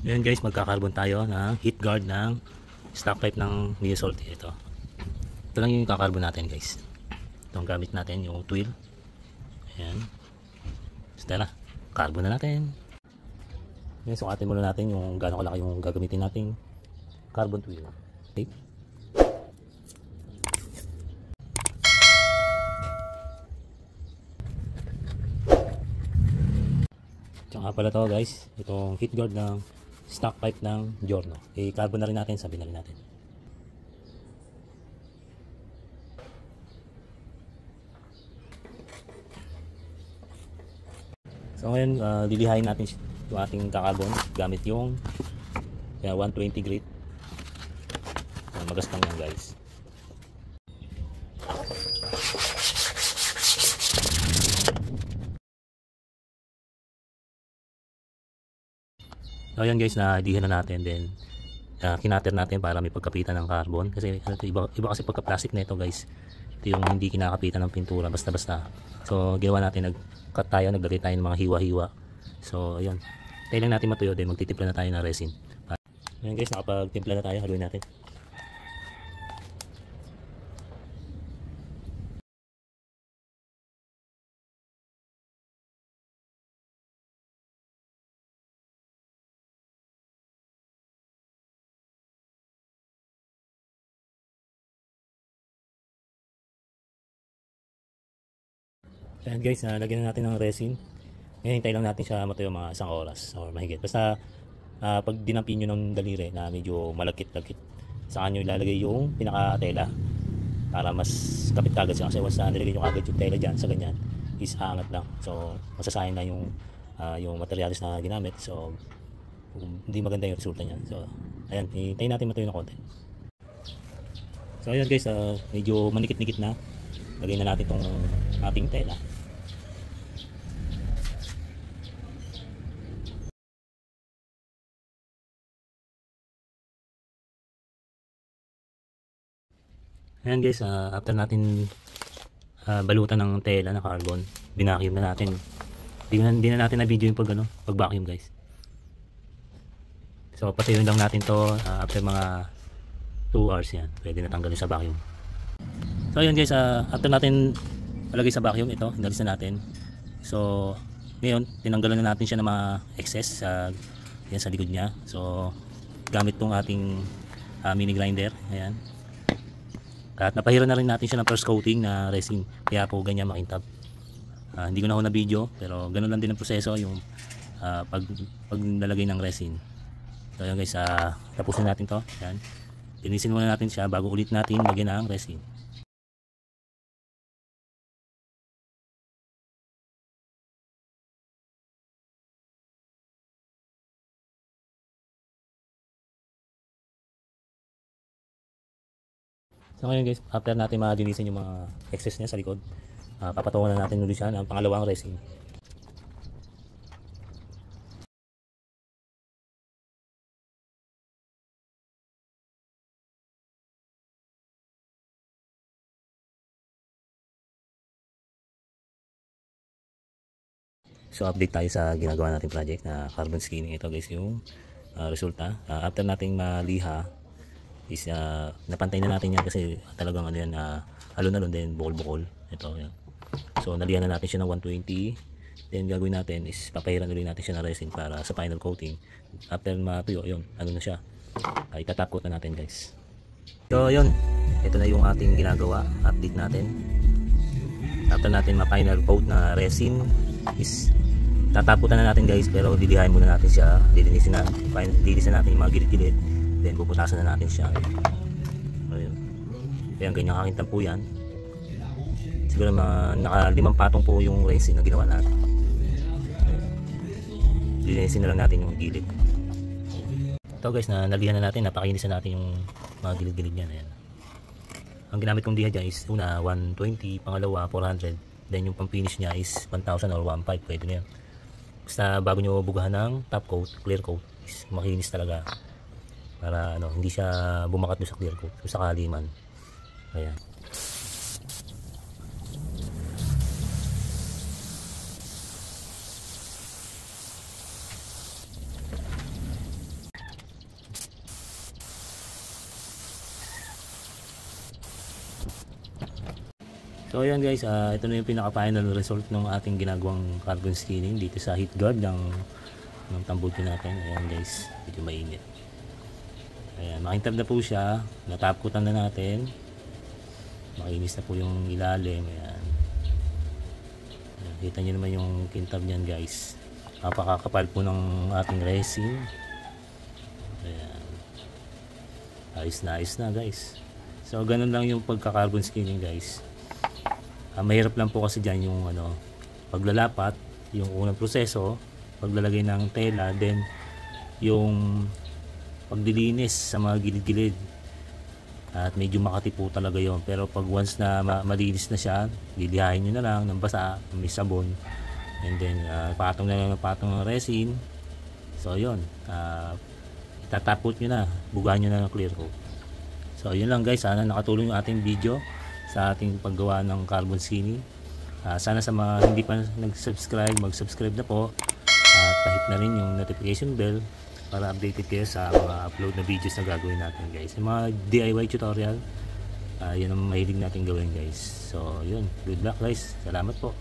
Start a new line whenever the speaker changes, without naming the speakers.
Ngayon guys, magkakarbon tayo ng heat guard ng stock pipe ng Neosolti. Ito lang yung kakarbon natin guys. Itong gamit natin yung twill. Ayan. So tara, carbon na natin. Ngayon, sukatin muna natin yung gano'ng kalaki yung gagamitin nating carbon twill. Okay. Tsaka pala to guys, itong heat guard ng stock pipe ng Giorno. I-carbon na rin natin, sabi na rin natin. So ngayon, lilihain natin yung ating kakarbon gamit yung 120 grit. Magaspang yan guys. So ayan guys, nadihan na natin, then kinater natin para may pagkapitan ng carbon kasi iba kasi pagka-plastic na ito guys. Ito yung hindi kinakapitan ng pintura basta-basta. So ginawa natin, nag-cut tayo, naglagay tayo ng mga hiwa-hiwa. So ayun, tayo lang natin matuyo, then magtitimpla na tayo ng resin. Ayan guys, nakapag-timpla na tayo, haluin natin. Ayan guys, lagyan na natin ng resin. Ngayon, hintay lang natin siya matuyo mga 1 oras or mahigit. Basta pag dinampin nyo ng daliri na medyo malagkit-lagkit, saka nyo ilalagay yung pinaka-tela para mas kapit kagad siya. Kasi once nilagay nyo kagad yung tela dyan sa ganyan, is aangat lang. So masasayang na yung materials na ginamit. So hindi maganda yung resulta niyan. So ayan, hintayin natin matuyo ng konti. So ayan guys, medyo manikit-nikit na. Lagay na natin itong ating tela. Ayan guys, after natin balutan ng tela na carbon, binacuum na natin. Hindi na natin na video yung pag vacuum guys. So patuyuin lang natin to after mga 2 hours yan. Pwede na tanggalin sa vacuum. So ayun guys, after natin malagay sa vacuum, ito, inalis na natin. So ngayon, tinanggalan na natin siya ng mga excess yan sa likod niya. So gamit tong ating mini grinder, ayan. At napahiran na rin natin siya ng first coating na resin, kaya po ganyan makintab. Hindi ko na na video, pero ganoon lang din ang proseso yung paglalagay ng resin. So ayan guys, tapusin natin to. Ayan. Linisin muna natin siya bago ulit natin lagyan ng resin. So ngayon guys, after natin malinisin yung mga excess niya sa likod, papatungan na natin ulit siya ng pangalawang resin. So update tayo sa ginagawa nating project na carbon skinning. Ito guys yung resulta. After nating maliha is napantay na natin yan kasi talagang yan, alon-alon din, bukol-bukol. Ito yan. So nalihan na natin siya ng 120. Then gagawin natin is papahiran ulit natin siya ng resin para sa final coating. After matuyo, yun, ano na siya, itatap coat na natin guys. So yun, ito na yung ating ginagawa. Update natin. After natin ma-final coat na resin is tataputan na natin guys, pero dilihain muna natin siya, lilinisin natin yung mga gilid-gilid, then puputasan na natin siya. Ayun. Ayan, ganyan kakintab po yan. Siguro naka 5 patong po yung resin na ginawa natin. Lilinisin na lang natin yung gilid. Ito guys, nalihan na natin, napakinisan natin yung mga gilid-gilid niyan. Ayan. Ang ginamit kong diha dyan is una 120, pangalawa 400, then yung pang finish niya is 1,000 or 1,500, pwede na yan. Basta bago nyo bugahan ng top coat, clear coat, is makinis talaga para hindi siya bumakat doon sa clear coat kung sakali man. Ayan. So ayan guys, ito na yung pinaka-final result ng ating ginagawang carbon skinning dito sa heat guard ng tambutin natin. Ayan guys, medyo mainit. Ayan, makintab na po siya. Natapkutan na natin. Makinis na po yung ilalim. Ayan. Ayan, kita nyo naman yung kintab niyan guys. Napakakapal po ng ating resin. Ayan. Ayos na guys. So ganun lang yung pagka-carbon skinning guys. Mahirap lang po kasi dyan yung paglalapat, yung unang proseso, paglalagay ng tela, then yung pagdilinis sa mga gilid-gilid. At medyo makati po talaga yon. Pero pag once na malinis na siya, lilihain nyo na lang ng basa, may sabon, and then patong na lang ng patong ng resin. So yun, tatapot nyo na, bugahan nyo na ng clear coat. So yun lang guys, sana nakatulong yung ating video sa ating paggawa ng carbon skinning. Sana sa mga hindi pa nag-subscribe, mag-subscribe na po at pahit na rin yung notification bell para updated kayo sa mga upload na videos na gagawin natin guys. Yung mga DIY tutorial, yun ang mahilig natin gawin guys. So yun, good luck guys, salamat po.